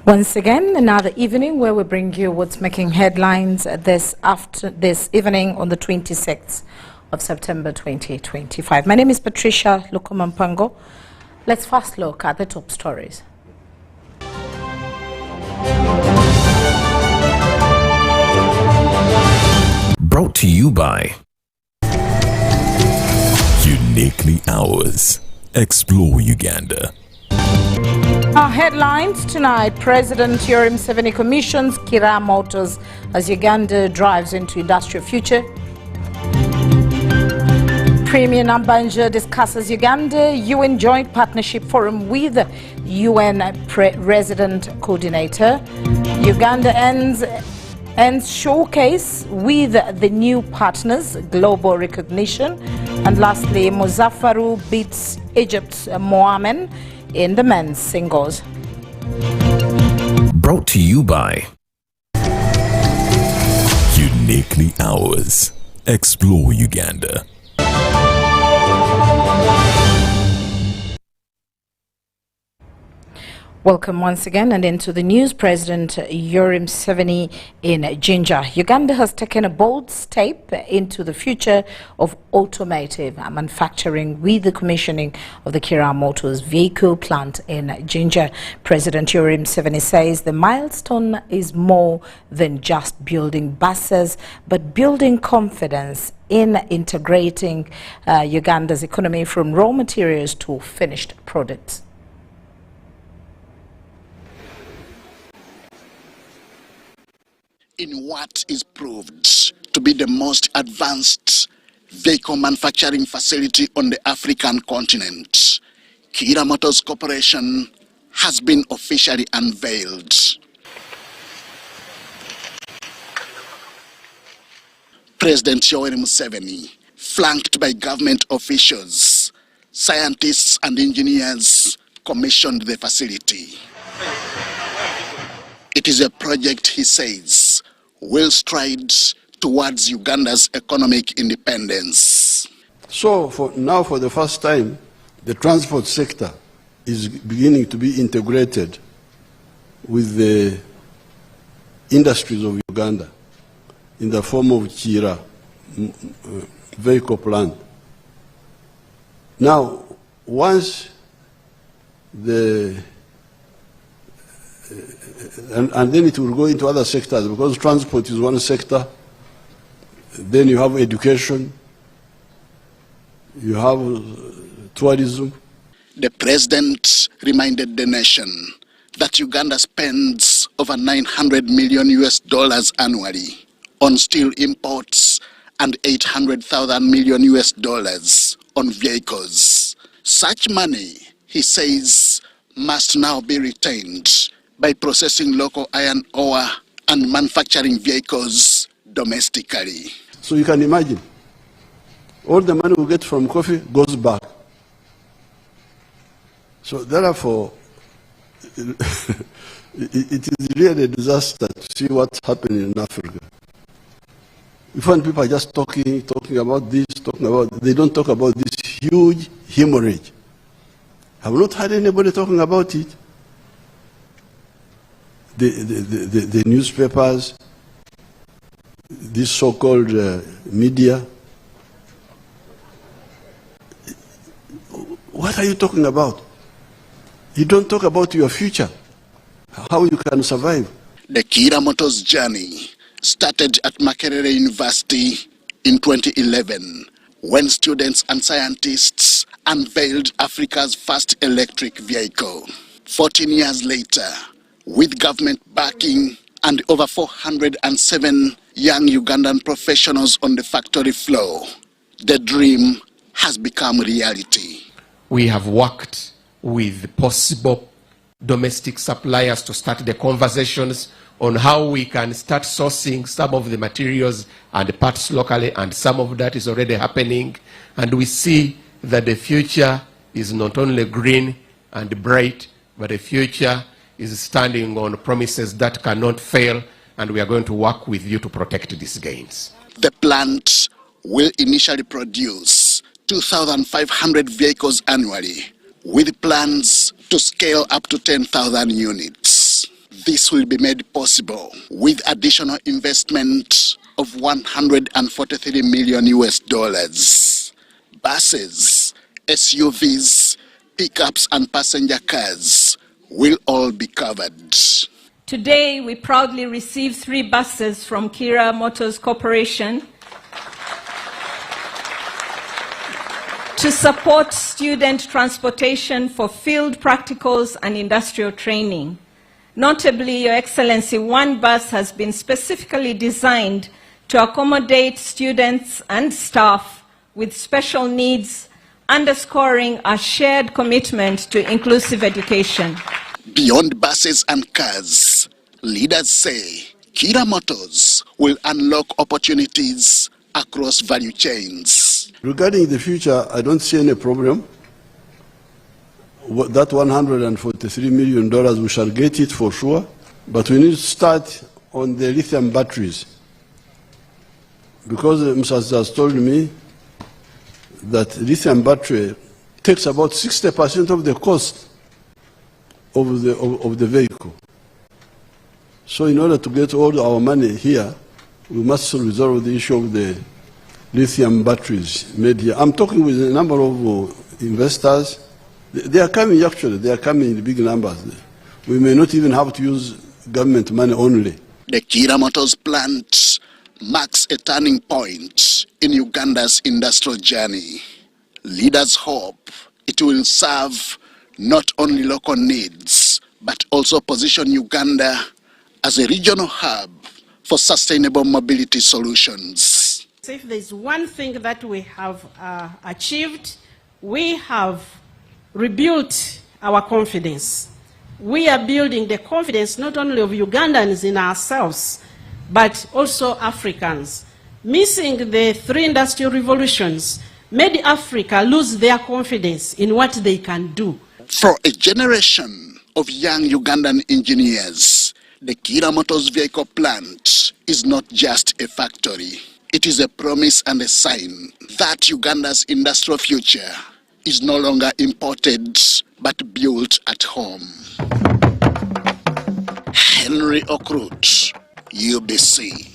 Once again, another evening where we bring you what's making headlines this evening on the 26th of September 2025. My name is Patricia Lukoma. Let's first look at the top stories. Brought to you by Uniquely Ours. Explore Uganda. Our headlines tonight: President Yoweri Museveni commissions Kira Motors as Uganda drives into industrial future. Premier Nambanja discusses Uganda UN Joint Partnership Forum with UN Resident Coordinator. Uganda ends showcase with the new partners, global recognition. And lastly, Muzaffaru beats Egypt's Mohamed in the men's singles. Brought to you by Uniquely Ours. Explore Uganda. Welcome once again and into the news. President Yoweri Museveni in Jinja. Uganda has taken a bold step into the future of automotive manufacturing with the commissioning of the Kira Motors vehicle plant in Jinja. President Yoweri Museveni says the milestone is more than just building buses, but building confidence in integrating Uganda's economy from raw materials to finished products. In what is proved to be the most advanced vehicle manufacturing facility on the African continent, Kira Motors Corporation has been officially unveiled. President Yoweri Museveni, flanked by government officials, scientists and engineers, commissioned the facility. It is a project, he says, will stride towards Uganda's economic independence. So for the first time, the transport sector is beginning to be integrated with the industries of Uganda in the form of Kira vehicle plant. Now, once and then it will go into other sectors, because transport is one sector. Then you have education, you have tourism. The president reminded the nation that Uganda spends over $900 million annually on steel imports and $800 million on vehicles. Such money, he says, must now be retained by processing local iron ore and manufacturing vehicles domestically. So you can imagine, all the money we get from coffee goes back. So therefore, it is really a disaster to see what's happening in Africa. You find people are just talking about this, they don't talk about this huge hemorrhage. I've not heard anybody talking about it. The newspapers, this so-called media. What are you talking about? You don't talk about your future, how you can survive. The Kira Motors journey started at Makerere University in 2011, when students and scientists unveiled Africa's first electric vehicle. 14 years later, with government backing and over 407 young Ugandan professionals on the factory floor, the dream has become reality. We have worked with possible domestic suppliers to start the conversations on how we can start sourcing some of the materials and parts locally, and some of that is already happening. And we see that the future is not only green and bright, but the future is standing on promises that cannot fail, and we are going to work with you to protect these gains. The plant will initially produce 2,500 vehicles annually, with plans to scale up to 10,000 units. This will be made possible with additional investment of $143 million US. Buses, SUVs, pickups and passenger cars will all be covered. Today, we proudly received 3 buses from Kira Motors Corporation to support student transportation for field practicals and industrial training. Notably, Your Excellency, 1 bus has been specifically designed to accommodate students and staff with special needs, underscoring our shared commitment to inclusive education. Beyond buses and cars, leaders say Kira Motors will unlock opportunities across value chains. Regarding the future, I don't see any problem. That $143 million, we shall get it for sure, but we need to start on the lithium batteries. Because Mr. has told me that lithium battery takes about 60% of the cost of the vehicle. So in order to get all our money here, we must resolve the issue of the lithium batteries made here. I'm talking with a number of investors. They are coming, actually. They are coming in big numbers. We may not even have to use government money only. The Kira Motors plant marks a turning point in Uganda's industrial journey. Leaders hope it will serve not only local needs, but also position Uganda as a regional hub for sustainable mobility solutions. So if there's one thing that we have achieved, we have rebuilt our confidence. We are building the confidence not only of Ugandans in ourselves, but also Africans. Missing the 3 industrial revolutions made Africa lose their confidence in what they can do. For a generation of young Ugandan engineers, the Kira Motors vehicle plant is not just a factory. It is a promise and a sign that Uganda's industrial future is no longer imported, but built at home. Henry Okrut, UBC.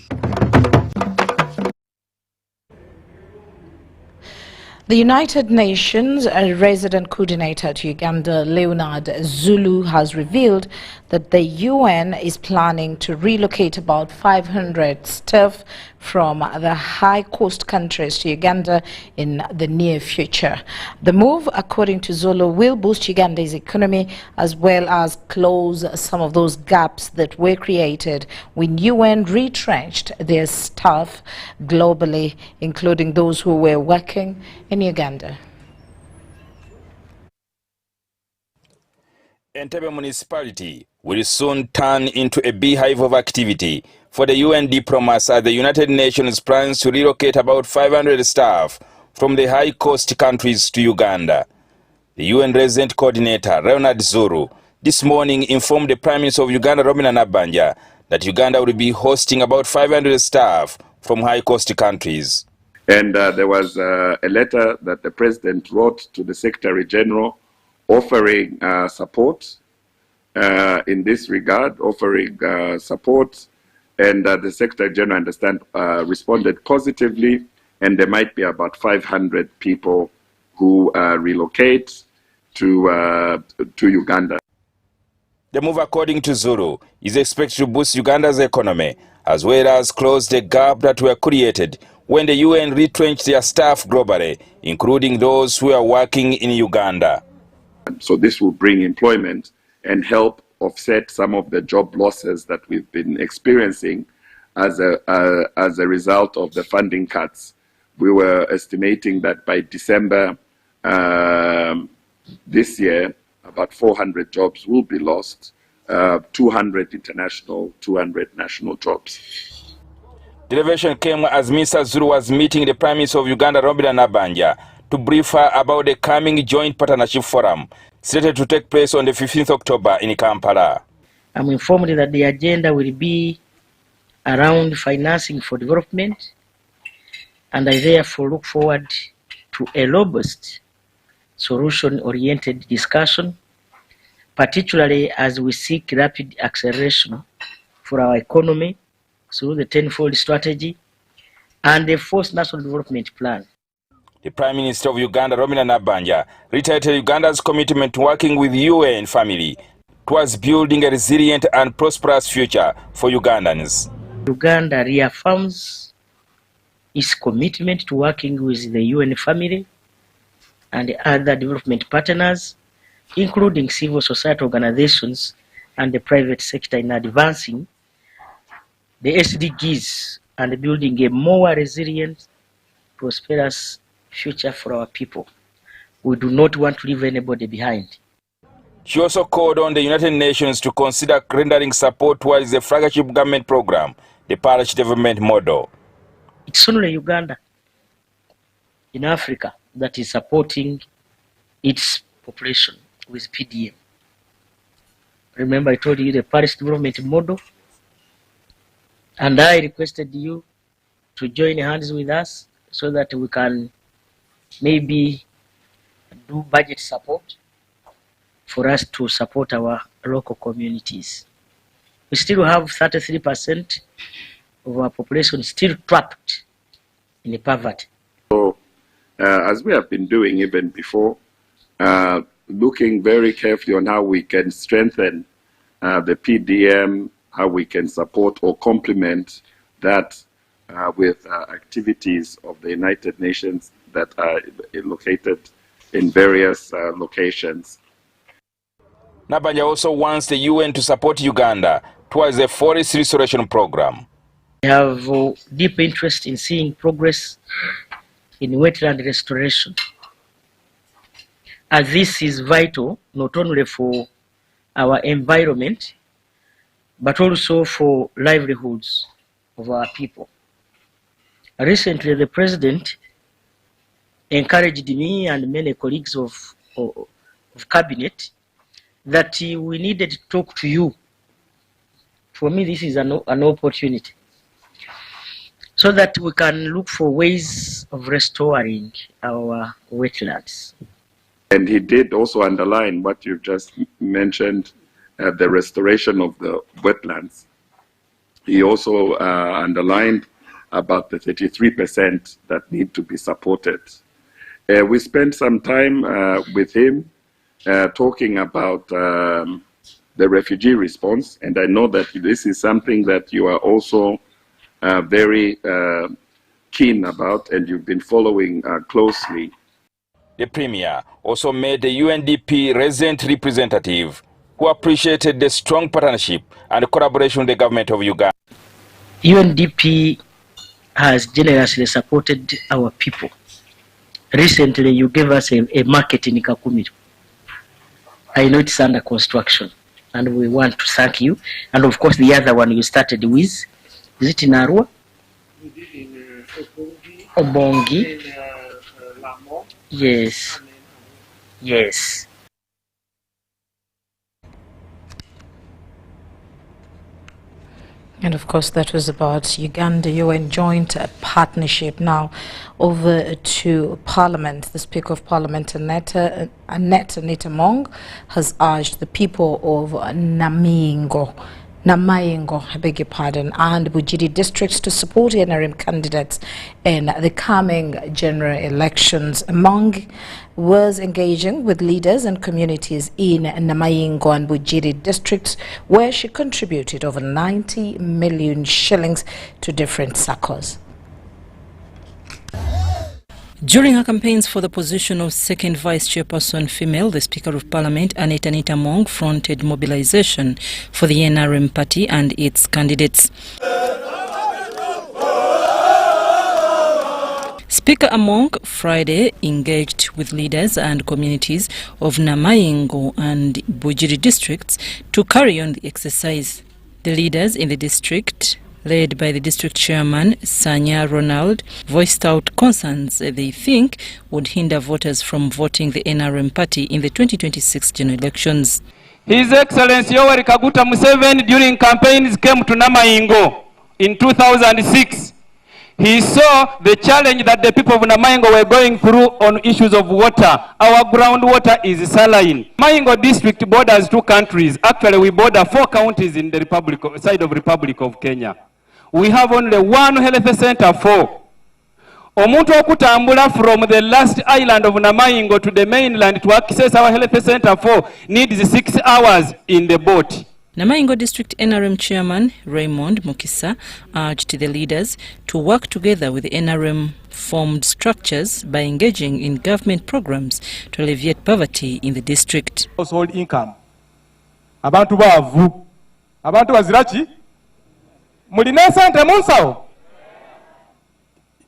The United Nations resident coordinator to Uganda, Leonard Zulu, has revealed that the UN is planning to relocate about 500 staff from the high-cost countries to Uganda in the near future. The move, according to Zulu, will boost Uganda's economy as well as close some of those gaps that were created when UN retrenched their staff globally, including those who were working in Uganda. Entebbe municipality will soon turn into a beehive of activity for the UN diplomats as the United Nations plans to relocate about 500 staff from the high-cost countries to Uganda. The UN resident coordinator, Leonard Zulu, this morning informed the Prime Minister of Uganda, Robert Nabanja, that Uganda will be hosting about 500 staff from high-cost countries. And there was a letter that the President wrote to the Secretary General offering support in this regard, offering support, and the Secretary General, I understand, responded positively, and there might be about 500 people who relocate to Uganda. The move, according to Zulu, is expected to boost Uganda's economy, as well as close the gap that were created when the UN retrenched their staff globally, including those who are working in Uganda. So this will bring employment and help offset some of the job losses that we've been experiencing as a result of the funding cuts. We were estimating that by December this year, about 400 jobs will be lost, 200 international, 200 national jobs. The revelation came as Mr. Zulu was meeting the Prime Minister of Uganda, Robert Nabanja, to brief her about the coming Joint Partnership Forum, slated to take place on the 15th October in Kampala. I'm informed that the agenda will be around financing for development, and I therefore look forward to a robust, solution-oriented discussion particularly as we seek rapid acceleration for our economy through the tenfold strategy and the fourth national development plan. The Prime Minister of Uganda, Romina Nabanja, reiterated Uganda's commitment to working with UN family towards building a resilient and prosperous future for Ugandans. Uganda reaffirms its commitment to working with the UN family and other development partners, including civil society organizations and the private sector, in advancing the SDGs and building a more resilient, prosperous future for our people. We do not want to leave anybody behind. She also called on the United Nations to consider rendering support towards the flagship government program, the Parish Development Model. It's only Uganda in Africa that is supporting its population with PDM. Remember, I told you the Parish Development Model, and I requested you to join hands with us so that we can maybe do budget support for us to support our local communities. We still have 33% of our population still trapped in poverty. So, as we have been doing even before, looking very carefully on how we can strengthen the PDM, how we can support or complement that with activities of the United Nations that are located in various locations. Nabanja also wants the UN to support Uganda towards the forest restoration program. I have deep interest in seeing progress in wetland restoration, as this is vital not only for our environment but also for livelihoods of our people. Recently, the President encouraged me and many colleagues of cabinet that we needed to talk to you. For me, this is an opportunity so that we can look for ways of restoring our wetlands. And he did also underline what you've just mentioned, the restoration of the wetlands. He also underlined about the 33% that need to be supported. We spent some time with him talking about the refugee response, and I know that this is something that you are also very keen about and you've been following closely. The Premier also met the UNDP resident representative who appreciated the strong partnership and collaboration with the government of Uganda. UNDP has generously supported our people. Recently, you gave us a market in Kakumiro. I know it's under construction, and we want to thank you. And of course, the other one you started with, is it in Arua? We did in Obongi. Yes. Yes. And of course, that was about Uganda-UN joint partnership. Now, over to Parliament. The Speaker of Parliament, Anita Mong, has urged the people of Namaingo, I beg your pardon, and Bujiri districts to support NRM candidates in the coming general elections. Mong was engaging with leaders and communities in Namaingo and Bujiri districts, where she contributed over 90 million shillings to different circles. During her campaigns for the position of second vice chairperson female, the Speaker of Parliament, Anita Mong, fronted mobilization for the NRM party and its candidates. Speaker Among Friday engaged with leaders and communities of Namaingo and Bujiri districts to carry on the exercise. The leaders in the district, led by the district chairman, Sanya Ronald, voiced out concerns they think would hinder voters from voting the NRM party in the 2026 general elections. His Excellency Yoweri Kaguta Museveni during campaigns came to Namaingo in 2006. He saw the challenge that the people of Namayengo were going through on issues of water. Our groundwater is saline. Namayengo district borders 2 countries. Actually, we border 4 counties in the side of Republic of Kenya. We have only 1 health center for. Omuntu okutambula from the last island of Namayengo to the mainland to access our health center for needs 6 hours in the boat. Namayengo District NRM Chairman Raymond Mukisa urged the leaders to work together with the NRM-formed structures by engaging in government programs to alleviate poverty in the district. Household income. Abantu bavu. Abantu bazirachi. Mulina sente munsawo.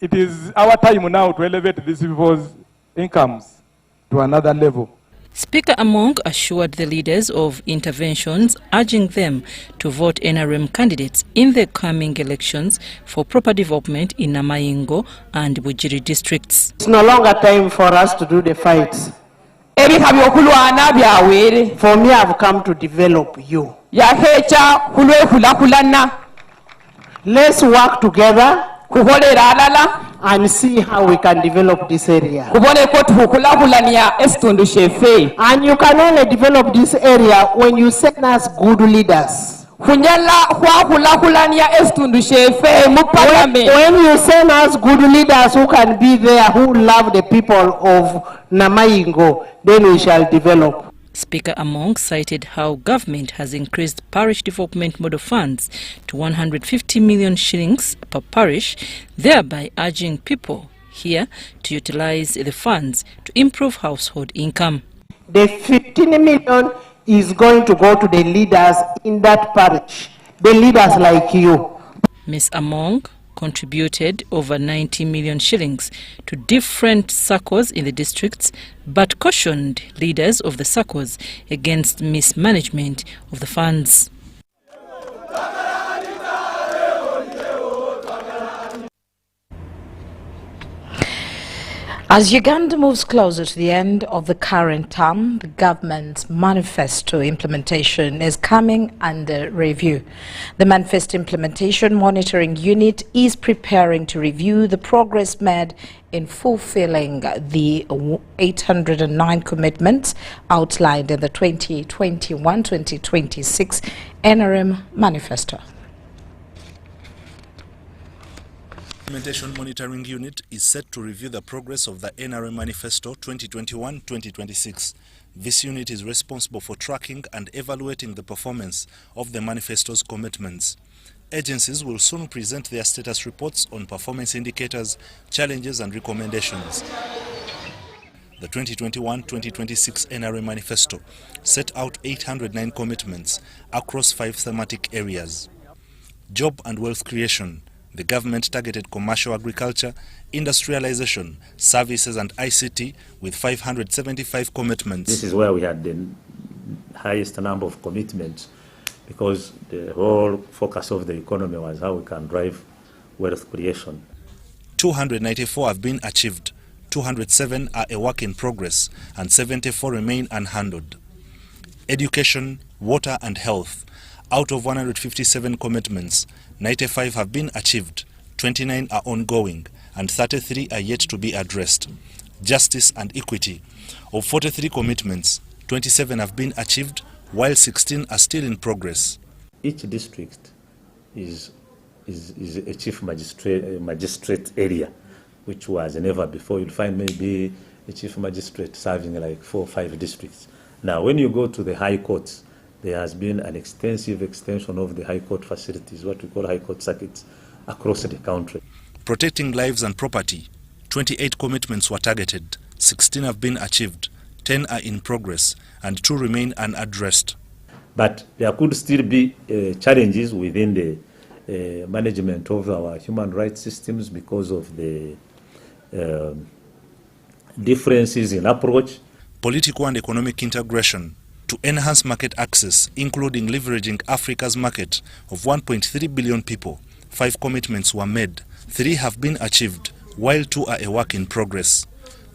It is our time now to elevate these people's incomes to another level. Speaker Among assured the leaders of interventions, urging them to vote NRM candidates in the coming elections for proper development in Namayengo and Bujiri districts. It's no longer time for us to do the fights. For me, I've come to develop you. Let's work together and see how we can develop this area. And you can only develop this area when you send us good leaders. When you send us good leaders who can be there, who love the people of Namayengo, then we shall develop. Speaker Among cited how government has increased parish development model funds to 150 million shillings per parish, thereby urging people here to utilize the funds to improve household income. The 15 million is going to go to the leaders in that parish, the leaders like you. Ms. Among contributed over 90 million shillings to different circles in the districts, but cautioned leaders of the circles against mismanagement of the funds. As Uganda moves closer to the end of the current term, the government's Manifesto implementation is coming under review. The Manifesto Implementation Monitoring Unit is preparing to review the progress made in fulfilling the 809 commitments outlined in the 2021-2026 NRM Manifesto. Implementation Monitoring Unit is set to review the progress of the NRM Manifesto 2021-2026. This unit is responsible for tracking and evaluating the performance of the manifesto's commitments. Agencies will soon present their status reports on performance indicators, challenges and recommendations. The 2021-2026 NRM Manifesto set out 809 commitments across 5 thematic areas: job and wealth creation. The government targeted commercial agriculture, industrialization, services and ICT with 575 commitments. This is where we had the highest number of commitments, because the whole focus of the economy was how we can drive wealth creation. 294 have been achieved, 207 are a work in progress, and 74 remain unhandled. Education, water and health. Out of 157 commitments, 95 have been achieved, 29 are ongoing, and 33 are yet to be addressed. Justice and equity. Of 43 commitments, 27 have been achieved, while 16 are still in progress. Each district is a chief magistrate area, which was never before. You'll find maybe a chief magistrate serving like 4 or 5 districts. Now, when you go to the high courts, there has been an extensive extension of the high court facilities, what we call high court circuits, across the country. Protecting lives and property. 28 commitments were targeted, 16 have been achieved, 10 are in progress, and 2 remain unaddressed. But there could still be challenges within the management of our human rights systems because of the differences in approach. Political and economic integration. To enhance market access, including leveraging Africa's market of 1.3 billion people, 5 commitments were made, 3 have been achieved, while 2 are a work in progress.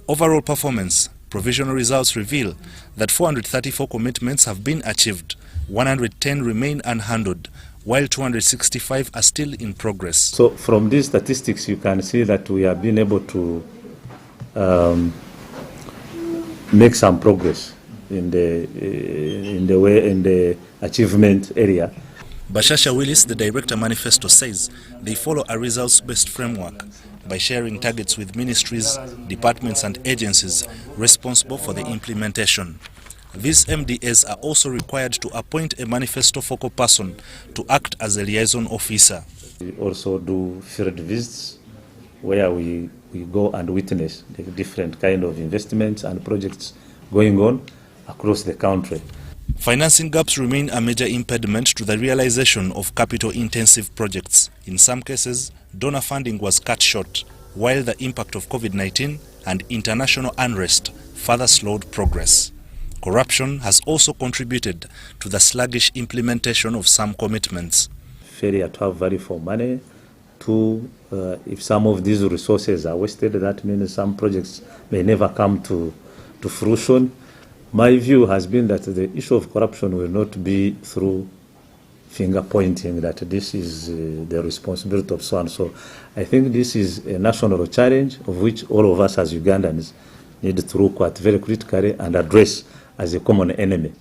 Overall performance, provisional results reveal that 434 commitments have been achieved, 110 remain unhandled, while 265 are still in progress. So from these statistics, you can see that we have been able to make some progress in the achievement area. Bashasha Willis, the director Manifesto, says they follow a results-based framework by sharing targets with ministries, departments and agencies responsible for the implementation. These MDAs are also required to appoint a Manifesto focal person to act as a liaison officer. We also do field visits where we go and witness the different kind of investments and projects going on across the country. Financing gaps remain a major impediment to the realization of capital-intensive projects. In some cases, donor funding was cut short, while the impact of COVID-19 and international unrest further slowed progress. Corruption has also contributed to the sluggish implementation of some commitments. Failure to have value for money. Two, if some of these resources are wasted, that means some projects may never come to fruition. My view has been that the issue of corruption will not be through finger pointing that this is the responsibility of so and so. I think this is a national challenge of which all of us as Ugandans need to look at very critically and address as a common enemy.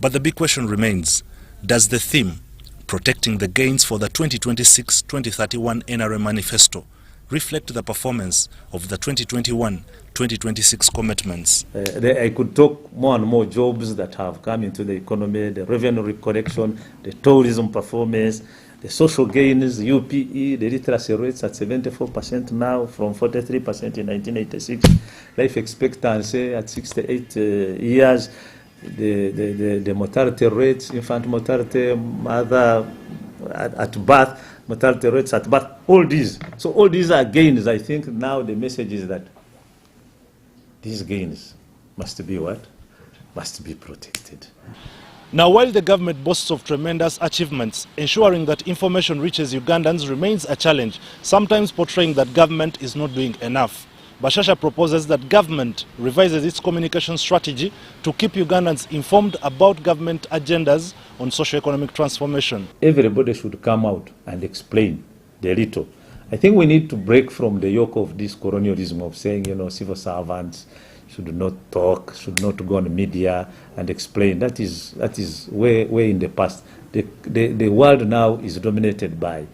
But the big question remains, does the theme, protecting the gains for the 2026-2031 NRM Manifesto, reflect the performance of the 2021-2026 commitments? I could talk more and more jobs that have come into the economy, the revenue collection, the tourism performance, the social gains, the UPE, the literacy rates at 74% now from 43% in 1986, life expectancy at 68 years, the mortality rates, infant mortality, mother at birth, mortality rates at birth, all these. So all these are gains. I think now the message is that these gains must be what? Must be protected. Now, while the government boasts of tremendous achievements, ensuring that information reaches Ugandans remains a challenge, sometimes portraying that government is not doing enough. Bashasha proposes that government revises its communication strategy to keep Ugandans informed about government agendas on socio-economic transformation. Everybody should come out and explain the little. I think we need to break from the yoke of this colonialism of saying, civil servants should not talk, should not go on media and explain. That is way in the past. The world now is dominated by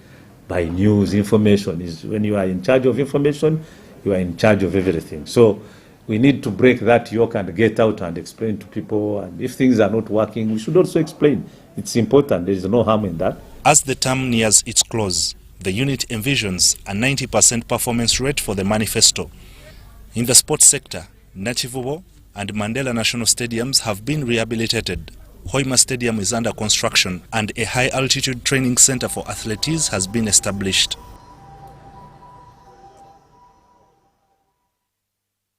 news, information. When you are in charge of information, you are in charge of everything. So we need to break that yoke and get out and explain to people. And if things are not working, we should also explain. It's important. There is no harm in that. As the term nears its close, the unit envisions a 90% performance rate for the manifesto. In the sports sector, Nachivubo and Mandela National Stadiums have been rehabilitated. Hoima Stadium is under construction and a high-altitude training center for athletes has been established.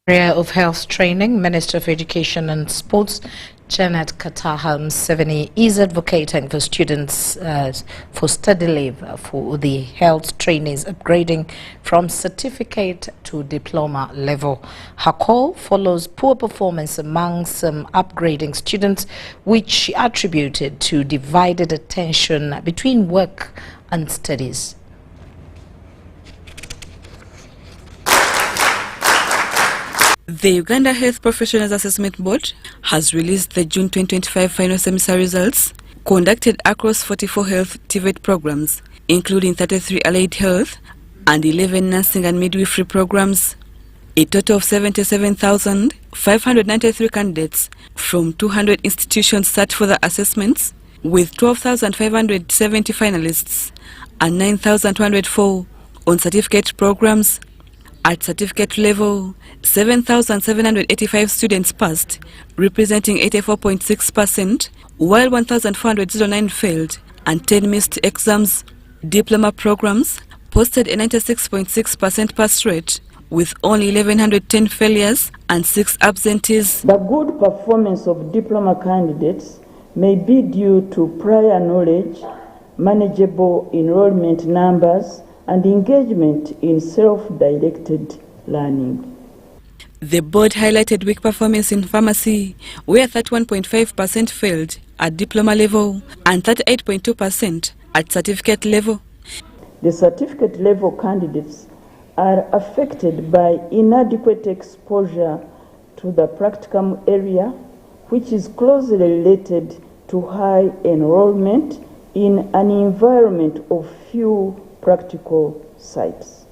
Area of Health Training, Minister of Education and Sports, Janet Kataha Museveni, is advocating for students for study leave for the health trainees upgrading from certificate to diploma level. Her call follows poor performance among some upgrading students, which she attributed to divided attention between work and studies. The Uganda Health Professionals Assessment Board has released the June 2025 final semester results conducted across 44 health TVET programs, including 33 allied health and 11 nursing and midwifery programs. A total of 77,593 candidates from 200 institutions sat for the assessments, with 12,570 finalists and 9,204 on certificate programs. At certificate level, 7,785 students passed, representing 84.6%, while 1,409 failed and 10 missed exams. Diploma programs posted a 96.6% pass rate, with only 1,110 failures and 6 absentees. The good performance of diploma candidates may be due to prior knowledge, manageable enrollment numbers, and engagement in self-directed learning. The board highlighted weak performance in pharmacy, where 31.5% failed at diploma level and 38.2% at certificate level? The certificate level candidates are affected by inadequate exposure to the practicum area, which is closely related to high enrollment in an environment of few practical sites.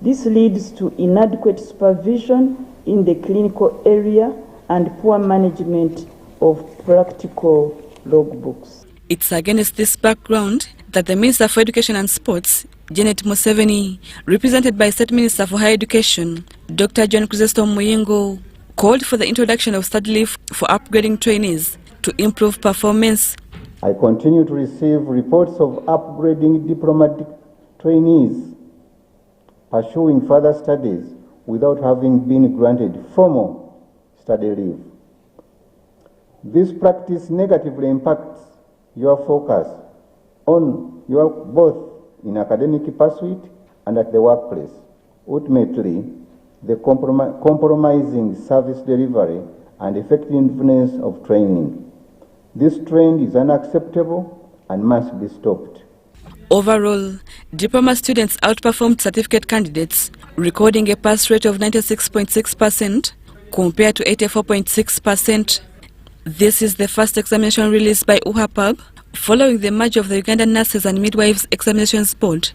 This leads to inadequate supervision in the clinical area and poor management of practical logbooks. It's against this background that the Minister for Education and Sports, Janet Museveni, represented by State Minister for Higher Education, Dr. John Chrysostom Muyingo, called for the introduction of study leave for upgrading trainees to improve performance. I continue to receive reports of upgrading diplomatic trainees pursuing further studies without having been granted formal study leave. This practice negatively impacts your focus on your both in academic pursuit and at the workplace, ultimately the compromising service delivery and effectiveness of training. This trend is unacceptable and must be stopped. Overall, diploma students outperformed certificate candidates, recording a pass rate of 96.6% compared to 84.6%. This is the first examination released by UHAPAB following the merge of the Ugandan Nurses and Midwives Examinations Board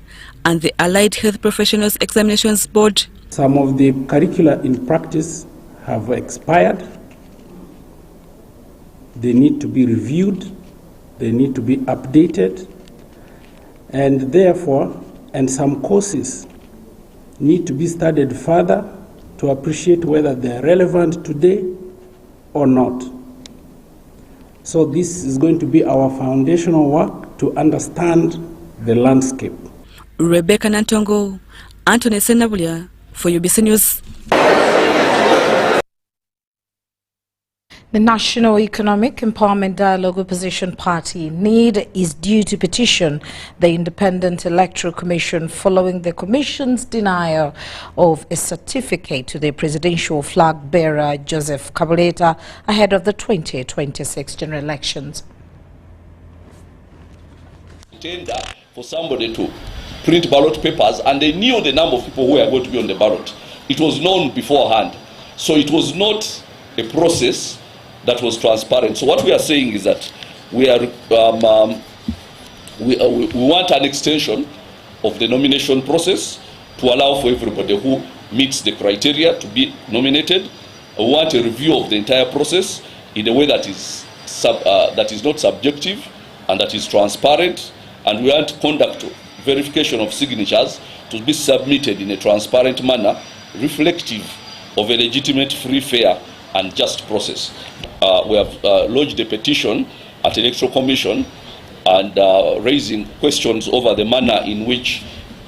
and the Allied Health Professionals Examinations Board. Some of the curricula in practice have expired. They need to be reviewed, they need to be updated, and therefore, some courses need to be studied further to appreciate whether they're relevant today or not. So this is going to be our foundational work to understand the landscape. Rebecca Nantongo, Anthony Senabulia for UBC News. The National Economic Empowerment Dialogue Opposition Party, NED, is due to petition the Independent Electoral Commission following the Commission's denial of a certificate to the presidential flag bearer Joseph Kabuleta ahead of the 2026 general elections. Tender for somebody to print ballot papers, and they knew the number of people who are going to be on the ballot. It was known beforehand, so it was not a process that was transparent. So what we are saying is that we are we want an extension of the nomination process to allow for everybody who meets the criteria to be nominated. We want a review of the entire process in a way that is not subjective and that is transparent, and we want to conduct verification of signatures to be submitted in a transparent manner, reflective of a legitimate, free, fair and just process. We have lodged a petition at the Electoral Commission and raising questions over the manner in which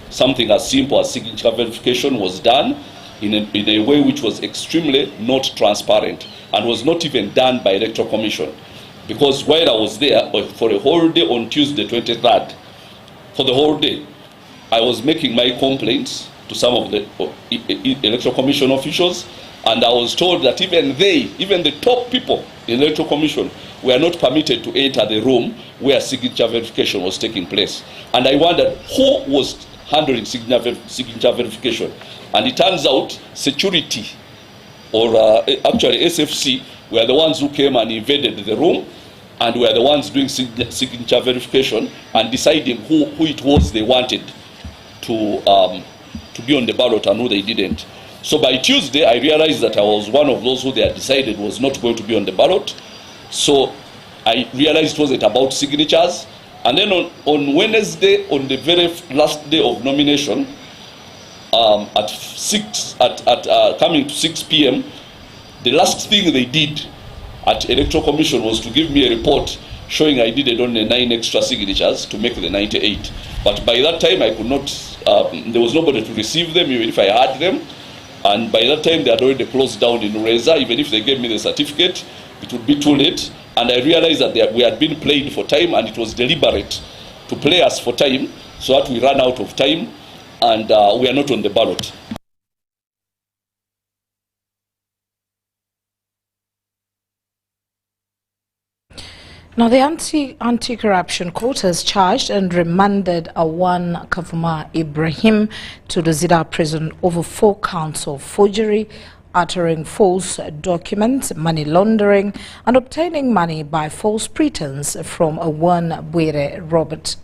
something as simple as signature verification was done in a way which was extremely not transparent and was not even done by Electoral Commission. Because while I was there for a whole day on Tuesday 23rd, for the whole day, I was making my complaints to some of the Electoral Commission officials, and I was told that even the top people in the Electoral Commission were not permitted to enter the room where signature verification was taking place. And I wondered who was handling signature verification. And it turns out security, or actually SFC, were the ones who came and invaded the room and were the ones doing signature verification and deciding who it was they wanted to be on the ballot and who they didn't. So by Tuesday, I realized that I was one of those who they had decided was not going to be on the ballot. So I realized it wasn't about signatures. And then on Wednesday, on the very last day of nomination, coming to 6 p.m., the last thing they did at Electoral Commission was to give me a report showing I needed only 9 extra signatures to make the 98. But by that time, I could not, there was nobody to receive them, even if I had them. And by that time, they had already closed down in Reza. Even if they gave me the certificate, it would be too late. And I realized that we had been played for time, and it was deliberate to play us for time so that we ran out of time and we are not on the ballot. Now, the anti-corruption court has charged and remanded Awan Kavuma Ibrahim to the Zida prison over 4 counts of forgery, uttering false documents, money laundering, and obtaining money by false pretense from Awan Bwire Robert.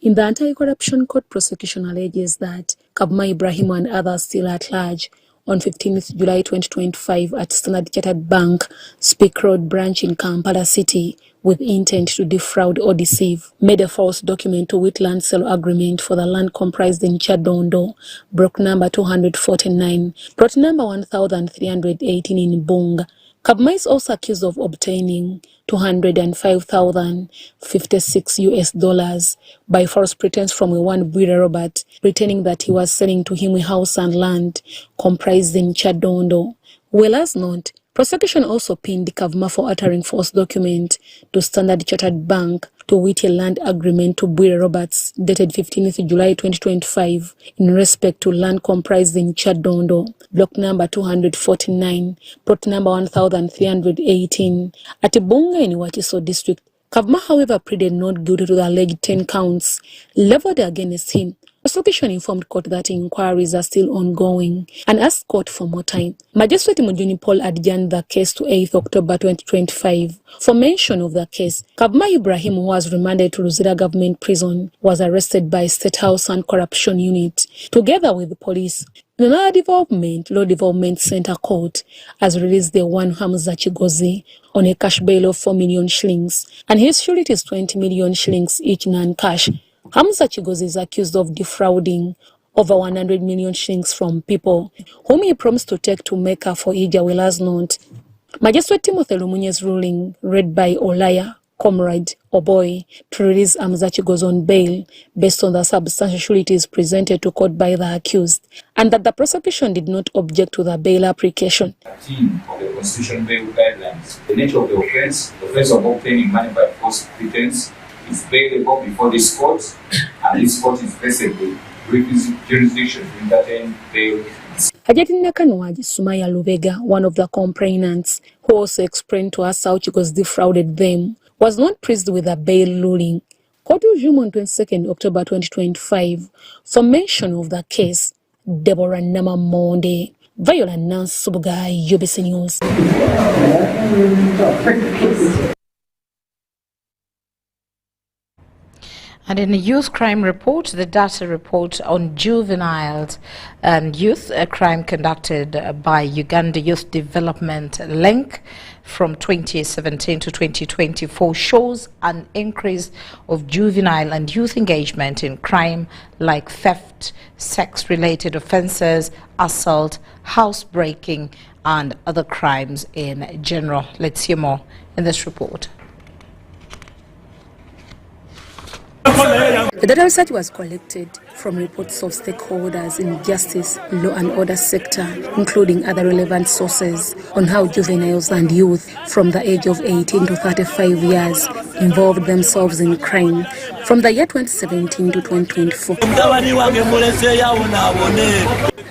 In the anti-corruption court, prosecution alleges that Kavuma Ibrahim and others still at large on 15th July 2025 at Standard Chartered Bank, Speak Road branch in Kampala City, with intent to defraud or deceive, made a false document to wit land sale agreement for the land comprised in Chadondo, block number 249, plot number 1318 in Bunga. Kavuma is also accused of obtaining $205,056 by false pretense from Awan Bwire Robert, pretending that he was selling to him a house and land comprised in Chadondo. Well as not, prosecution also pinned Kavuma for uttering false document to Standard Chartered Bank to wit a land agreement to Bwire Roberts dated 15th July 2025 in respect to land comprised in Chadondo, block number 249, plot number 1318 at Bunga in Wachiso district. Kavuma, however, pleaded not guilty to the alleged 10 counts leveled against him. Prosecution informed court that inquiries are still ongoing and asked court for more time. Magistrate Mujuni Paul adjourned the case to 8th October 2025. For mention of the case, Kavuma Ibrahim, who was remanded to Luzira Government Prison, was arrested by State House and Corruption Unit, together with the police. The Law Development Center Court has released the one Hamza Chigozi on a cash bail of 4 million shillings, and his surety is 20 million shillings each non-cash. Hamza Chigozi is accused of defrauding over 100 million shillings from people whom he promised to take to Mecca for Ija, well as not. Magistrate Timothy Lumunye's ruling, read by Olaya, Comrade Oboy, to release Hamza Chigozi on bail based on the substantial sureties presented to court by the accused, and that the prosecution did not object to the bail application. Of the Constitution bail guidelines, the nature of the offence of obtaining money by false pretense, is bailable before this court, and this court is basically requisite jurisdiction to entertain bail. Hajati Nakanwaji Sumaya Lubega, one of the complainants, who also explained to us how Chigozi defrauded them, was not pleased with the bail ruling. Court resumed on 22nd October 2025 for mention of the case. Deborah Nama Monde, Viola Nance Subuga, UBC News. And in a youth crime report, the data report on juveniles and youth crime conducted by Uganda Youth Development Link from 2017 to 2024 shows an increase of juvenile and youth engagement in crime like theft, sex-related offences, assault, housebreaking, and other crimes in general. Let's hear more in this report. The data research was collected from reports of stakeholders in justice, law and order sector, including other relevant sources on how juveniles and youth from the age of 18 to 35 years involved themselves in crime from the year 2017 to 2024.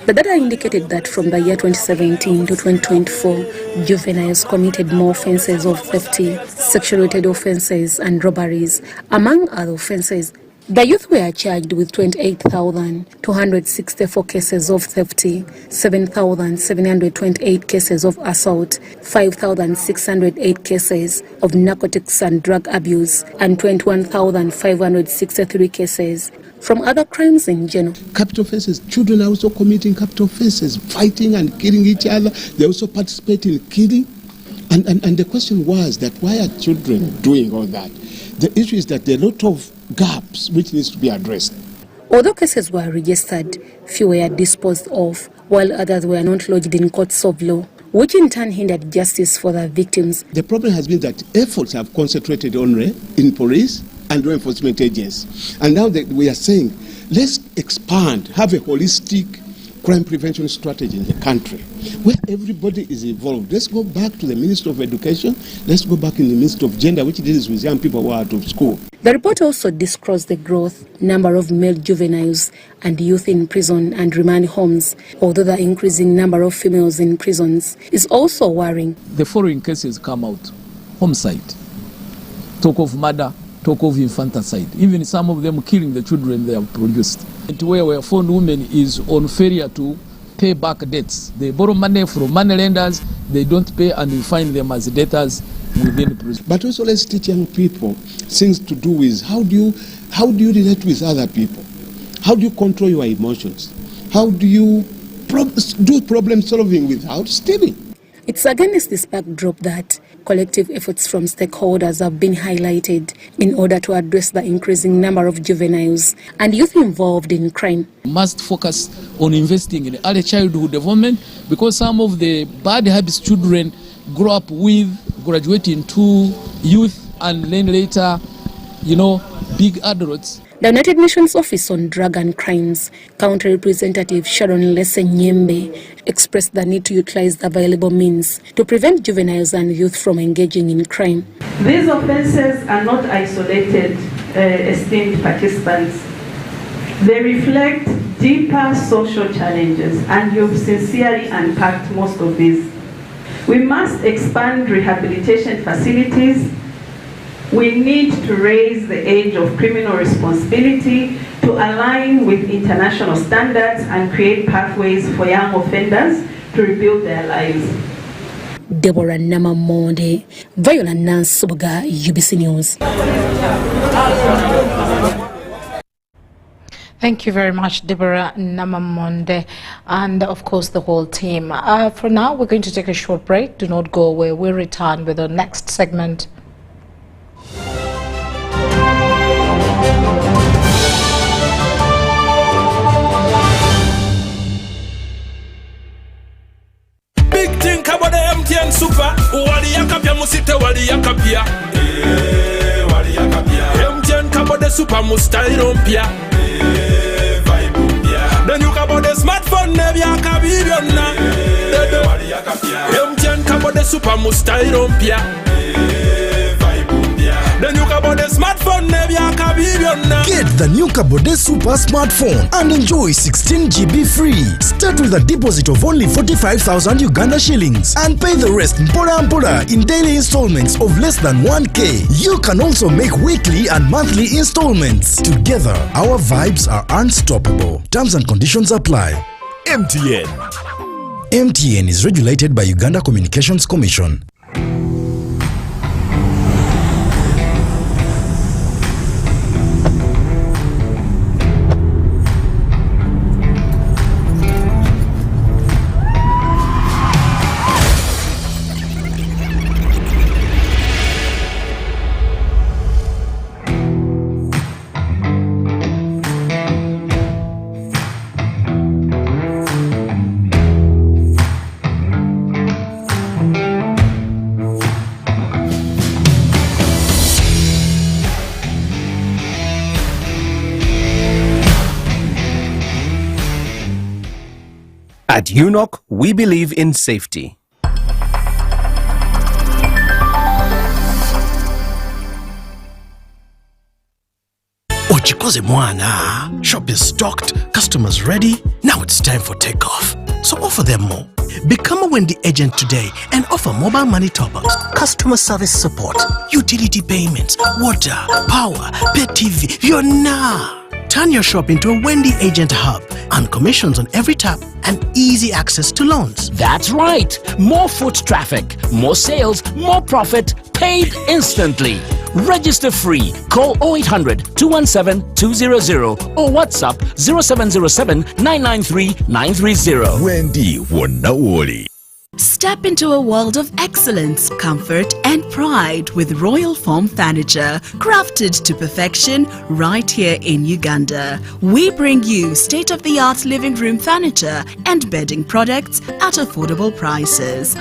The data indicated that from the year 2017 to 2024, juveniles committed more offences of theft, sexual-related offences and robberies, among other offences. The youth were charged with 28,264 cases of theft, 7,728 cases of assault, 5,608 cases of narcotics and drug abuse, and 21,563 cases from other crimes in general. Capital offences. Children are also committing capital offences, fighting and killing each other. They also participate in killing. And the question was that why are children doing all that? The issue is that there are a lot of gaps which needs to be addressed. Although cases were registered, few were disposed of, while others were not lodged in courts of law, which in turn hindered justice for the victims. The problem has been that efforts have concentrated only in police and law enforcement agents. And now that we are saying, let's expand, have a holistic crime prevention strategy in the country, where everybody is involved. Let's go back to the Ministry of Education. Let's go back in the Ministry of Gender, which deals with young people who are out of school. The report also disclosed the growth number of male juveniles and youth in prison and remand homes, although the increasing number of females in prisons is also worrying. The following cases come out: homicide, talk of murder, talk of infanticide, even some of them killing the children they have produced. Where we have found women is on failure to pay back debts. They borrow money from money lenders, they don't pay, and you find them as debtors within prison. But also let's teach young people things to do with how do you relate with other people? How do you control your emotions? How do you do problem solving without stealing? It's against this backdrop that collective efforts from stakeholders have been highlighted in order to address the increasing number of juveniles and youth involved in crime. We must focus on investing in early childhood development, because some of the bad habits children grow up with, graduating to youth, and then later, big adults. The United Nations Office on Drug and Crimes, County Representative Sharon Lese-Nyembe, expressed the need to utilize the available means to prevent juveniles and youth from engaging in crime. These offences are not isolated, esteemed participants. They reflect deeper social challenges, and you've sincerely unpacked most of these. We must expand rehabilitation facilities. We need to raise the age of criminal responsibility to align with international standards and create pathways for young offenders to rebuild their lives. Deborah Namamonde, Viola Nansubuga, UBC News. Thank you very much, Deborah Namamonde, and of course the whole team. For now, we're going to take a short break. Do not go away. We'll return with the next segment. Big thing about the MTN Super. Wali yakapia musite wali yakapia. Wali yakapia. MTN kabo de super mustairo mpia. Then you kabo de smartphone nebi yakabibiona. Wali yakapia. MTN kabo de super mustairo mpia. Then you kabo de smartphone nebi yakabibiona. Get the new Kabode Super smartphone and enjoy 16 GB free. Start with a deposit of only 45,000 Uganda shillings and pay the rest mpora in daily installments of less than 1K. You can also make weekly and monthly installments. Together, our vibes are unstoppable. Terms and conditions apply. MTN. MTN is regulated by Uganda Communications Commission. At UNOC, we believe in safety. Ochikoze mwana. Shop is stocked, customers ready. Now it's time for takeoff. So offer them more. Become a Wendy agent today and offer mobile money top-ups, customer service support, utility payments, water, power, pay TV. You're now. Turn your shop into a Wendy agent hub and commissions on every tap and easy access to loans. That's right. More foot traffic, more sales, more profit, paid instantly. Register free. Call 0800 217 200 or WhatsApp 0707 993 930. Wendy Wonawoli. Step into a world of excellence, comfort and pride with Royal Form Furniture, crafted to perfection right here in Uganda. We bring you state-of-the-art living room furniture and bedding products at affordable prices.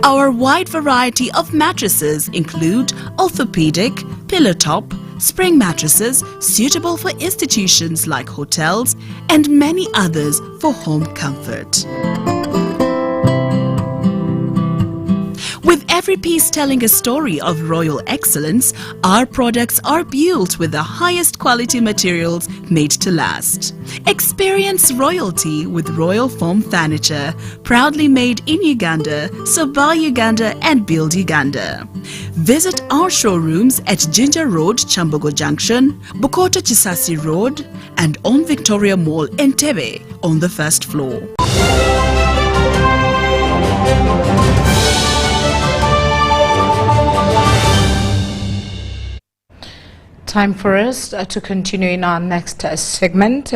Our wide variety of mattresses include orthopedic, pillow top, spring mattresses suitable for institutions like hotels, and many others for home comfort. With every piece telling a story of royal excellence, our products are built with the highest quality materials made to last. Experience royalty with Royal Foam Furniture, proudly made in Uganda, so buy Uganda and build Uganda. Visit our showrooms at Ginger Road, Chambogo Junction, Bukoto Chisasi Road, and on Victoria Mall, Entebbe, on the first floor. Time for us to continue in our next segment.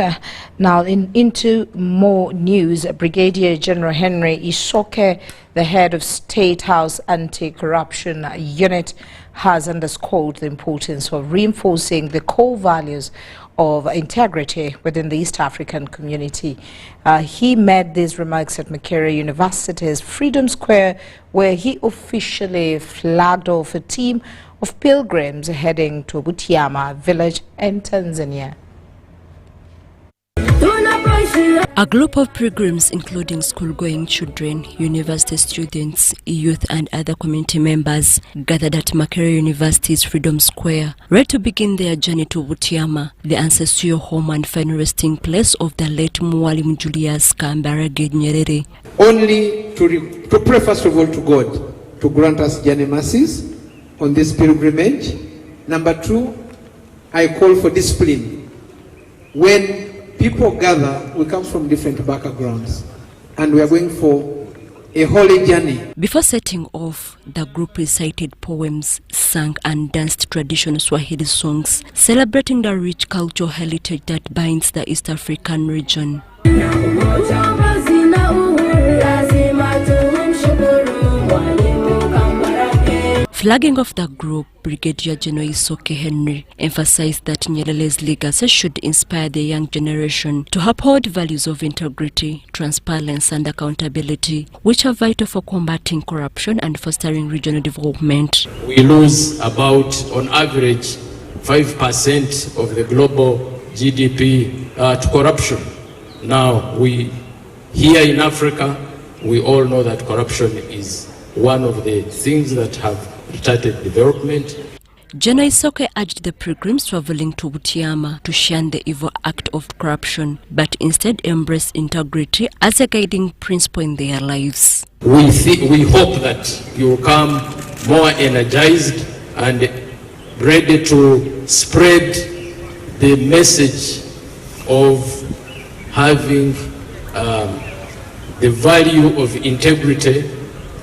Now into more news. Brigadier General Henry Isoke, the head of State House Anti-Corruption Unit, has underscored the importance of reinforcing the core values of integrity within the East African community. He made these remarks at Makerere University's Freedom Square, where he officially flagged off a team of pilgrims heading to Butiama village in Tanzania. A group of pilgrims, including school-going children, university students, youth and other community members, gathered at Makerere University's Freedom Square, ready to begin their journey to Butiama, the ancestral home and final resting place of the late Mwalimu Julius Kambarage Nyerere. Only to pray first of all to God to grant us journey mercies on this pilgrimage. Number two, I call for discipline. When people gather, we come from different backgrounds, and we are going for a holy journey. Before setting off, the group recited poems, sang and danced traditional Swahili songs, celebrating the rich cultural heritage that binds the East African region. Flagging off the group, Brigadier General Isoke Henry emphasized that Nyerere's legacy should inspire the young generation to uphold values of integrity, transparency and accountability, which are vital for combating corruption and fostering regional development. We lose about, on average, 5% of the global GDP to corruption. Now, here in Africa, we all know that corruption is one of the things that have retarded development. General Isoke urged the pilgrims traveling to Butiama to shun the evil act of corruption, but instead embrace integrity as a guiding principle in their lives. We hope that you will come more energized and ready to spread the message of having the value of integrity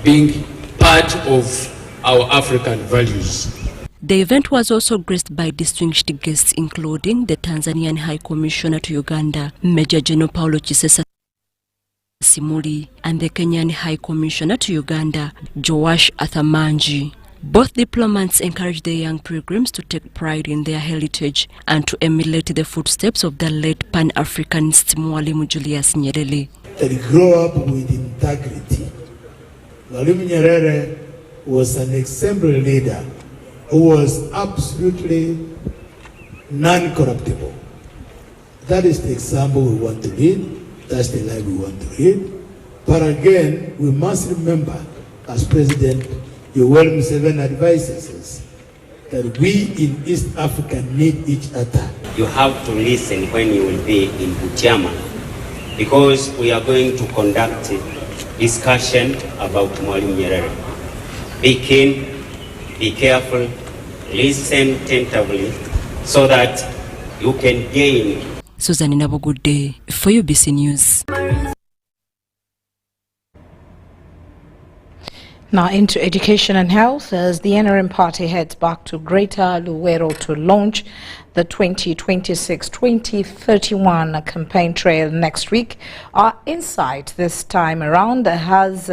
being part of our African values. The event was also graced by distinguished guests including the Tanzanian High Commissioner to Uganda, Major General Paulo Chisesa Simuli, and the Kenyan High Commissioner to Uganda, Joash Athamanji. Both diplomats encouraged the young pilgrims to take pride in their heritage and to emulate the footsteps of the late Pan-Africanist Mwalimu Julius Nyerere. They grow up with integrity. Mwalimu Nyerere was an exemplary leader who was absolutely non-corruptible. That is the example we want to lead. That's the life we want to lead. But again, we must remember, as President Luwero advises us, that we in East Africa need each other. You have to listen when you will be in Butiama, because we are going to conduct a discussion about Mwalimu Nyerere. Be keen, be careful, listen attentively so that you can gain. Susan Nabogude for UBC News. Now into education and health, as the NRM party heads back to Greater Luwero to launch the 2026-2031 campaign trail next week. Our Insight this time around has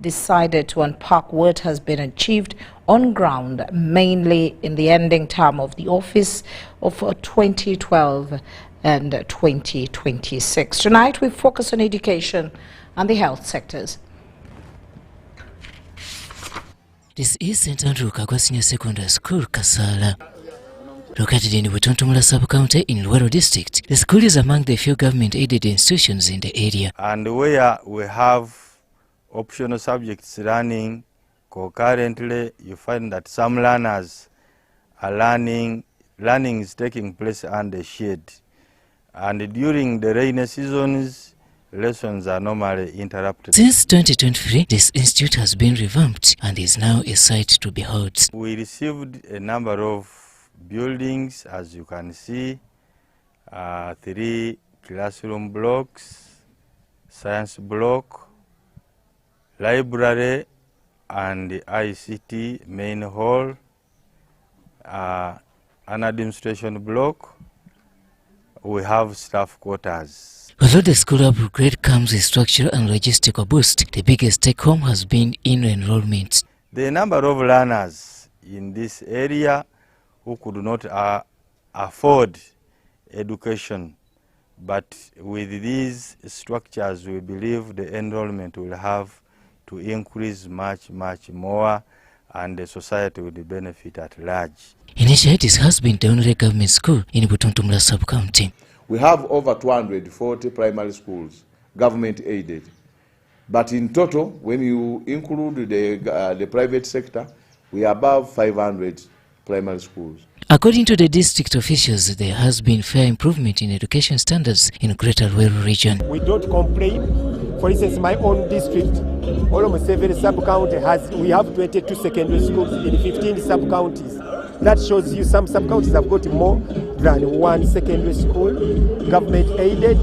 decided to unpack what has been achieved on ground, mainly in the ending term of the office of 2012 and 2026. Tonight we focus on education and the health sectors. This is St. Andrew Kagwa Senior Secondary School, Kasala. Located in Butontumula sub-county in Luwero district, the school is among the few government-aided institutions in the area. And where we have optional subjects running concurrently, you find that some learners are learning is taking place under shade. And during the rainy seasons, lessons are normally interrupted. Since 2023, this institute has been revamped and is now a sight to behold. We received a number of buildings, as you can see, 3 classroom blocks, science block, library and ICT main hall, an administration block. We have staff quarters. Although the school upgrade comes with structural and logistical boost, the biggest take-home has been in enrollment. The number of learners in this area who could not afford education, but with these structures we believe the enrollment will have to increase much more, and the society will benefit at large. Initially, this has been the only government school in Butontumula sub-county. We have over 240 primary schools, government aided. But in total, when you include the private sector, we are above 500 primary schools. According to the district officials, there has been fair improvement in education standards in Greater Luwero region. We don't complain. For instance, my own district, almost 7 sub-county we have 22 secondary schools in 15 sub-counties. That shows you some sub-counties have got more than 1 secondary school, government aided,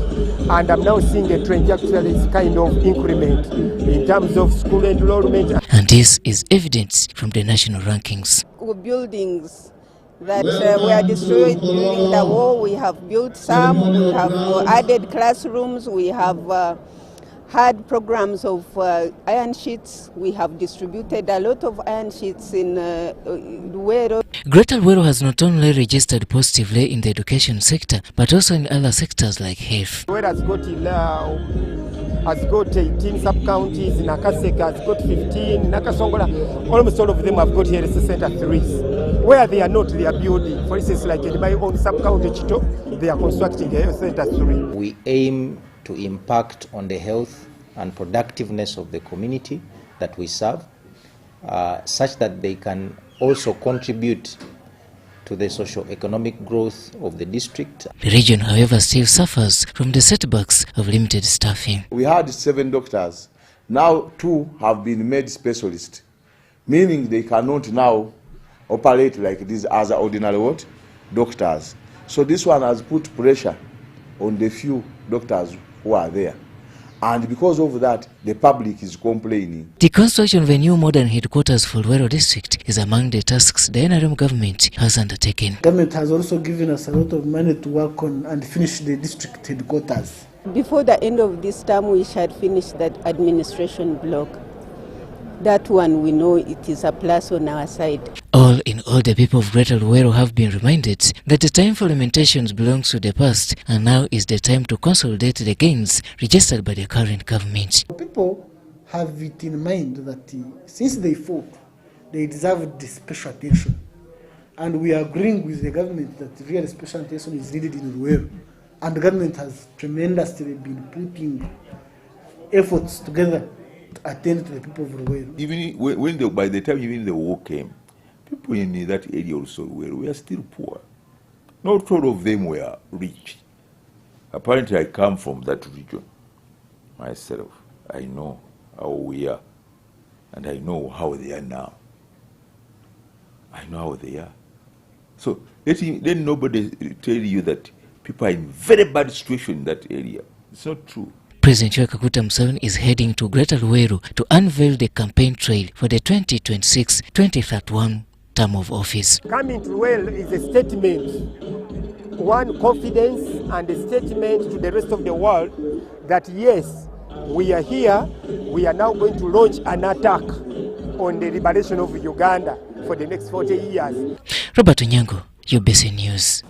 and I'm now seeing a trajectory kind of increment in terms of school enrollment. And this is evident from the national rankings. Buildings that were destroyed during the war, we have built some, we have added classrooms, we have had programs of iron sheets. We have distributed a lot of iron sheets in Luwero. Greater Luwero has not only registered positively in the education sector, but also in other sectors like health. Luwero has got 18 sub-counties, Nakaseka has got 15, Nakasongola, almost all of them have got health center 3s. Where they are not, they are building. For instance, like in my own sub-county, Chito, they are constructing a health center 3. We aim to impact on the health and productiveness of the community that we serve, such that they can also contribute to the socio-economic growth of the district. The region, however, still suffers from the setbacks of limited staffing. We had 7 doctors. Now 2 have been made specialists, meaning they cannot now operate like these other ordinary doctors. So this one has put pressure on the few doctors who are there. And because of that, the public is complaining. The construction of a new modern headquarters for Luwero district is among the tasks the NRM government has undertaken. Government has also given us a lot of money to work on and finish the district headquarters. Before the end of this term, we shall finish that administration block. That one, we know it is a plus on our side. All in all, the people of Greater Luwero have been reminded that the time for lamentations belongs to the past, and now is the time to consolidate the gains registered by the current government. People have it in mind that since they fought, they deserve the special attention. And we are agreeing with the government that real special attention is needed in Luwero. And the government has tremendously been putting efforts together to attend to the people of Luwero. Even by the time even the war came, people in that area also were still poor. Not all of them were rich. Apparently I come from that region myself. I know how we are, and I know how they are now. I know how they are. So let nobody tell you that people are in very bad situation in that area. It's not true. President Kaguta Museveni is heading to Greater Luwero to unveil the campaign trail for the 2026-2031 term of office. Coming to Luwero is a statement, one confidence and a statement to the rest of the world that yes, we are here, we are now going to launch an attack on the liberation of Uganda for the next 40 years. Robert Onyango, UBC News.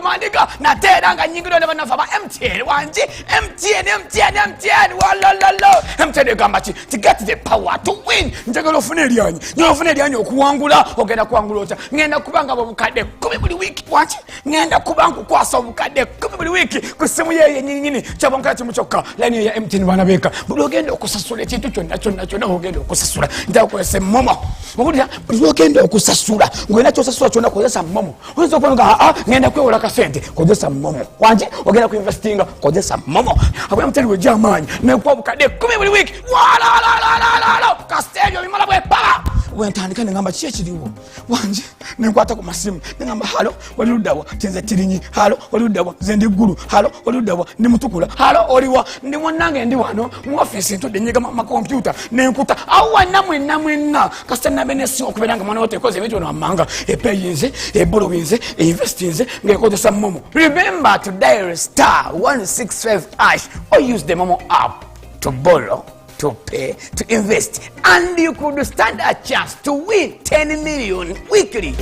mandiga natera nga nyingiro ne banafa ba MTN wanje MTN walololo MTN gamba chi to get the power to win njagala ofune lyanyi okuwangula ogenda kuwangula ota ngenda kubanga bobukadde 10 buli wiki wanje ngenda kubanga kwasa obukadde 10 buli wiki ku simu ye nyinyi chabonka chimuchoka line ya MTN banabeka buli ogenda okusasula ekintu kyonna ogenda okusasula nda kwese momo okudya buli ogenda okusasula ngenda kyosasula kyonna kozesa momo oyinza okubanga ngenda kwewola kasente kozesa momo wanje ogenda kuinvestinga kozesa momo abo MTN wejamanyi nekwa obukadde 10 buli wiki wala kastelyo bimala bwe pa wentandika ngamba kyekiriwo wanje nenkwata ku masimu ngamba halo walirudawa tenze tirinyi halo walirudawa zendi gulu halo walirudawa ndi mutukula halo oliwa ndi mwanange ndi wano mu office ntudde nyiga ma computer nenkuta awa namwe kasita nabenesi okuberanga mwana wote koze ebintu n'amanga epeyinze ebolowinze investinze ngekozesa momo. Remember to dial *165# or use the momo app to borrow, to pay, to invest, and you could stand a chance to win 10 million weekly.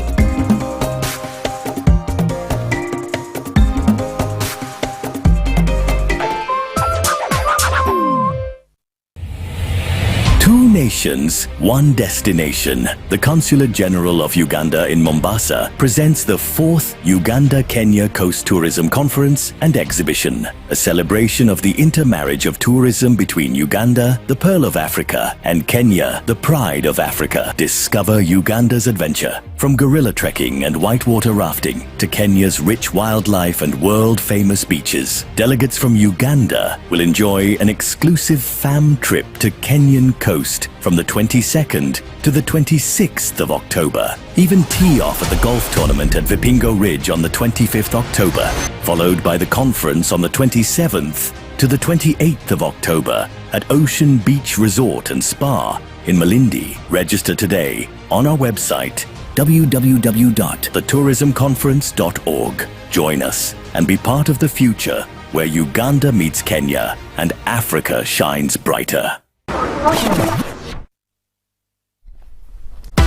Two nations, one destination. The Consulate General of Uganda in Mombasa presents the 4th Uganda-Kenya Coast Tourism Conference and Exhibition, a celebration of the intermarriage of tourism between Uganda, the Pearl of Africa, and Kenya, the Pride of Africa. Discover Uganda's adventure, from gorilla trekking and whitewater rafting to Kenya's rich wildlife and world-famous beaches. Delegates from Uganda will enjoy an exclusive fam trip to Kenyan coast from the 22nd to the 26th of October. Even tee off at the golf tournament at Vipingo Ridge on the 25th October, followed by the conference on the 27th to the 28th of October at Ocean Beach Resort and Spa in Malindi. Register today on our website www.thetourismconference.org. Join us and be part of the future where Uganda meets Kenya and Africa shines brighter.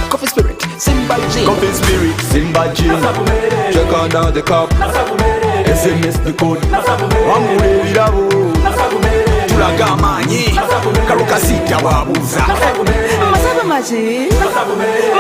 Coffee Spirit, Simba Gin. Coffee Spirit, Simba Gin. Check on down the cup. SMS the code. Wamule virabo. Tulaga manyi. Karuka sita wabuza. Masabu maji. Masabu maji.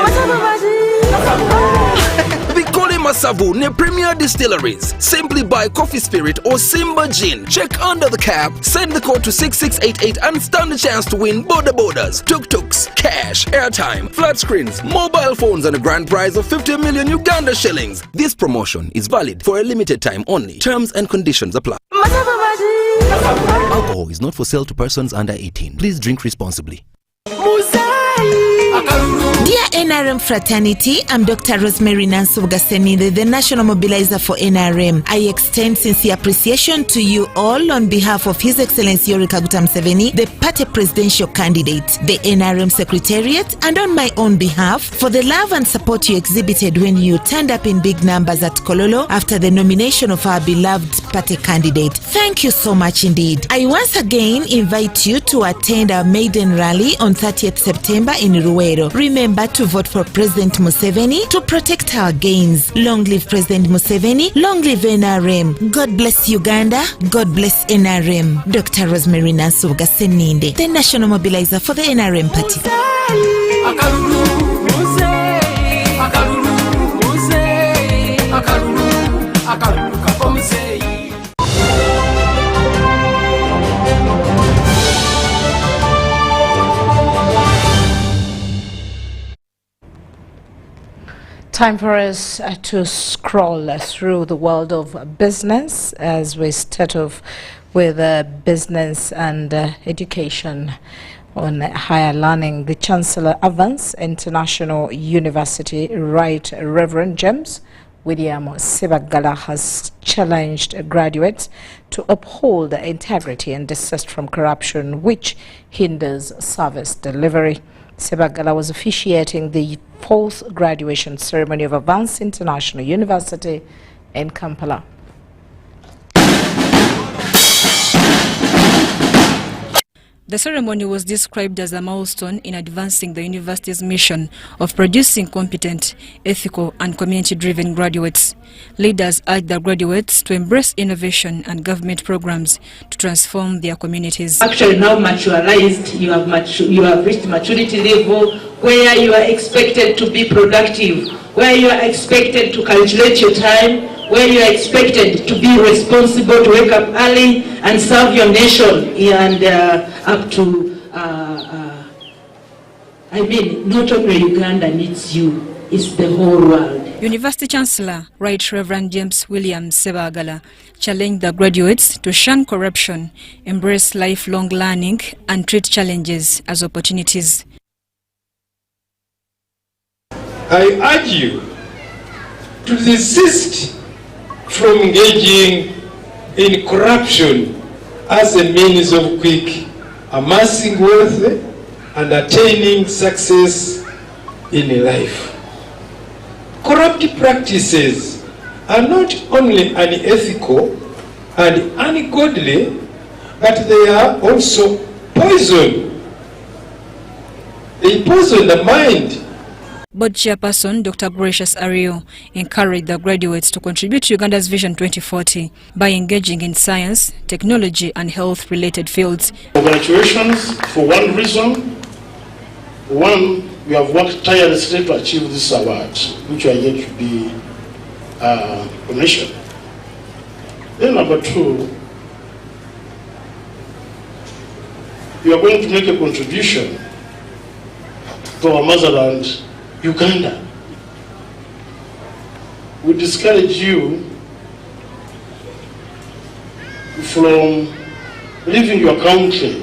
Bikole Masavu ne Premier Distilleries. Simply buy Coffee Spirit or Simba Gin. Check under the cap, send the code to 6688 and stand a chance to win borders, tuk-tuks, cash, airtime, flat screens, mobile phones and a grand prize of 50 million Uganda shillings. This promotion is valid for a limited time only. Terms and conditions apply. Alcohol is not for sale to persons under 18. Please drink responsibly. Dear NRM fraternity, I'm Dr. Rosemary Nansu Gasenide, the National Mobilizer for NRM. I extend sincere appreciation to you all on behalf of His Excellency Yoweri Kaguta Museveni, the party presidential candidate, the NRM Secretariat, and on my own behalf for the love and support you exhibited when you turned up in big numbers at Kololo after the nomination of our beloved party candidate. Thank you so much indeed. I once again invite you to attend our maiden rally on 30th September in Luwero. Remember to vote for President Museveni to protect our gains. Long live President Museveni, long live NRM. God bless Uganda, God bless NRM. Dr. Rosemary Nansu Gaseninde, the National Mobilizer for the NRM party. Time for us to scroll through the world of business as we start off with business and education. On higher learning, the Chancellor Evans International University, Right Reverend James William Sebagala, has challenged graduates to uphold integrity and desist from corruption which hinders service delivery. Sebagala was officiating the 4th graduation ceremony of Evans International University in Kampala. The ceremony was described as a milestone in advancing the university's mission of producing competent, ethical and community-driven graduates. Leaders urged the graduates to embrace innovation and government programs to transform their communities. Actually now maturized, you have reached maturity level where you are expected to be productive, where you are expected to calculate your time, where you are expected to be responsible, to wake up early and serve your nation, and up to, not only Uganda needs you, it's the whole world. University Chancellor, Right Reverend James William Sebagala, challenged the graduates to shun corruption, embrace lifelong learning and treat challenges as opportunities. I urge you to desist from engaging in corruption as a means of quick amassing wealth and attaining success in life. Corrupt practices are not only unethical and ungodly, but they are also poison. They poison the mind. Board Chairperson Dr. Gracious Ario encouraged the graduates to contribute to Uganda's Vision 2040 by engaging in science, technology and health-related fields. Congratulations for one reason. One, we have worked tirelessly to achieve this award, which are yet to be commissioned. Then number two, you are going to make a contribution to our motherland, Uganda. We discourage you from leaving your country.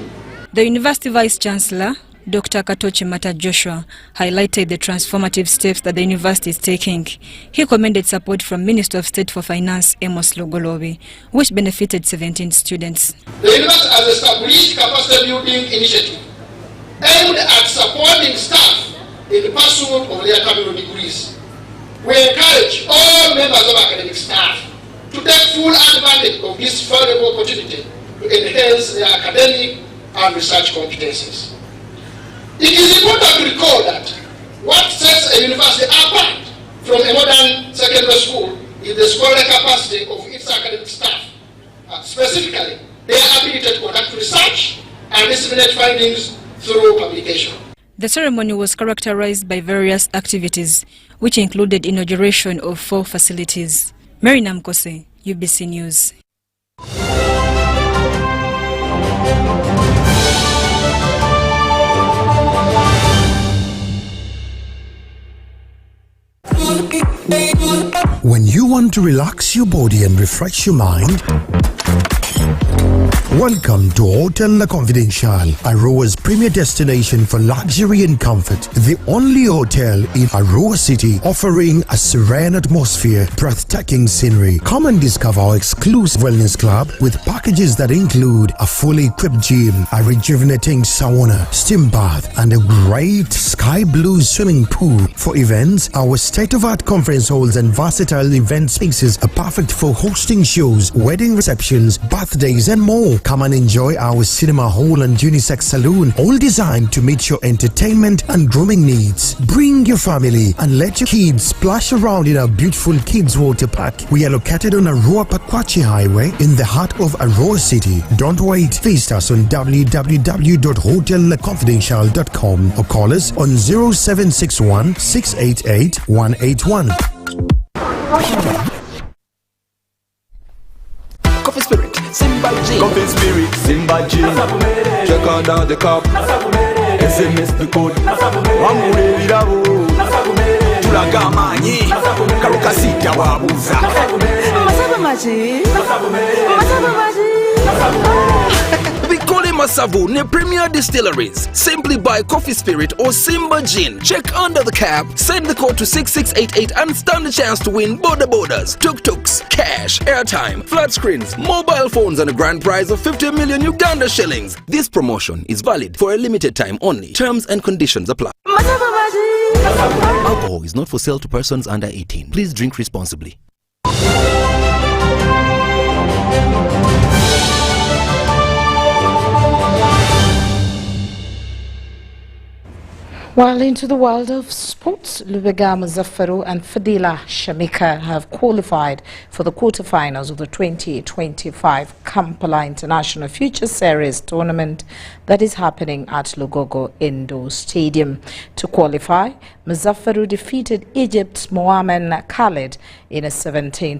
The University Vice Chancellor, Dr. Katochi Mata Joshua, highlighted the transformative steps that the university is taking. He commended support from Minister of State for Finance, Amos Logolobi, which benefited 17 students. The university has established capacity building initiative aimed at supporting staff in the pursuit of their terminal degrees. We encourage all members of academic staff to take full advantage of this valuable opportunity to enhance their academic and research competencies. It is important to recall that what sets a university apart from a modern secondary school is the scholarly capacity of its academic staff, specifically their ability to conduct research and disseminate findings through publication. The ceremony was characterized by various activities, which included inauguration of 4 facilities. Mary Namkose, UBC News. When you want to relax your body and refresh your mind, welcome to Hotel La Confidential, Aroa's premier destination for luxury and comfort. The only hotel in Aroa City offering a serene atmosphere, breathtaking scenery. Come and discover our exclusive wellness club with packages that include a fully equipped gym, a rejuvenating sauna, steam bath, and a great sky blue swimming pool. For events, our state-of-art conference halls and versatile event spaces are perfect for hosting shows, wedding receptions, birthdays, and more. Come and enjoy our cinema hall and unisex saloon, all designed to meet your entertainment and grooming needs. Bring your family and let your kids splash around in our beautiful kids water park. We are located on Aroa Pakwachi Highway in the heart of Aroa City. Don't wait. Visit us on www.hotelconfidential.com or call us on 0761 688 181. Coffee Spirit, Simba G. Coffee Spirit, Simba G. Check on down the cup. SMS the code. Wamure virabo. Tulaga manyi. Karuka sita wabuza. Masabu maji. Masabu maji. Bikole Masavu ne Premier Distilleries. Simply buy Coffee Spirit or Simba Gin. Check under the cap, send the code to 6688 and stand a chance to win border borders, tuk-tuks, cash, airtime, flat screens, mobile phones and a grand prize of 50 million Uganda shillings. This promotion is valid for a limited time only. Terms and conditions apply. Alcohol is not for sale to persons under 18. Please drink responsibly. While into the world of sports, Luwero Muzaffaro and Fadila Shamika have qualified for the quarterfinals of the 2025 Kampala International Future Series tournament that is happening at Lugogo Indoor Stadium. To qualify, Muzaffaro defeated Egypt's Mohamed Khalid in a 17-15,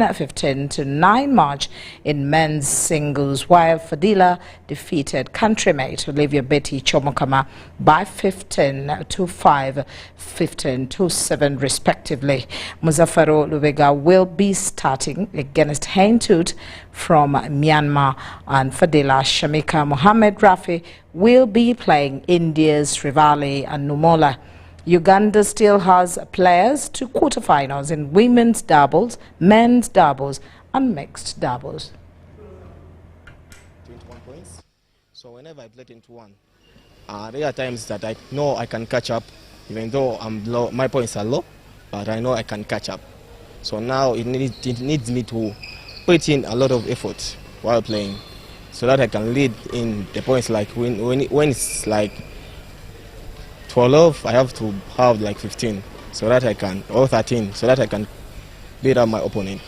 15-9 match in men's singles, while Fadila defeated countrymate Olivia Betty Chomokama by 15-5, 15-7 respectively. Muzaffaro Luwero will be starting against Haintut from Myanmar, and Fadila Shamika Mohamed Rafi will be playing India's Rivali and Numola. Uganda still has players to quarterfinals in women's doubles, men's doubles and mixed doubles. 21 points. So whenever I played into one, there are times that I know I can catch up, even though I'm low, my points are low, but I know I can catch up. So now it needs me to put in a lot of effort while playing, so that I can lead in the points. Like when it's like 12, I have to have like 15, so that I can, or 13, so that I can beat up my opponent.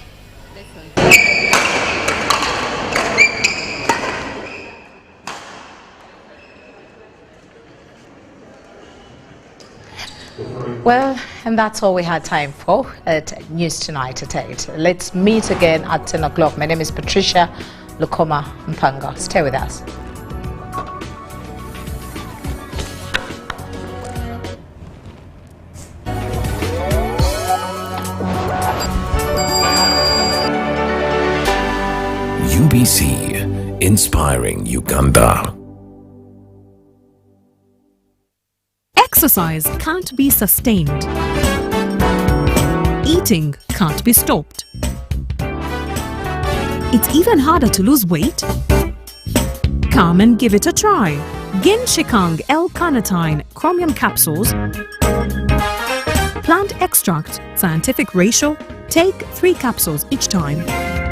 Well, and that's all we had time for at News Tonight at 8. Let's meet again at 10 o'clock. My name is Patricia Lukoma Mpanga. Stay with us. UBC, inspiring Uganda. Exercise can't be sustained. Eating can't be stopped. It's even harder to lose weight. Come and give it a try. Ginshikang L-carnitine chromium capsules. Plant extract, scientific ratio. Take 3 capsules each time.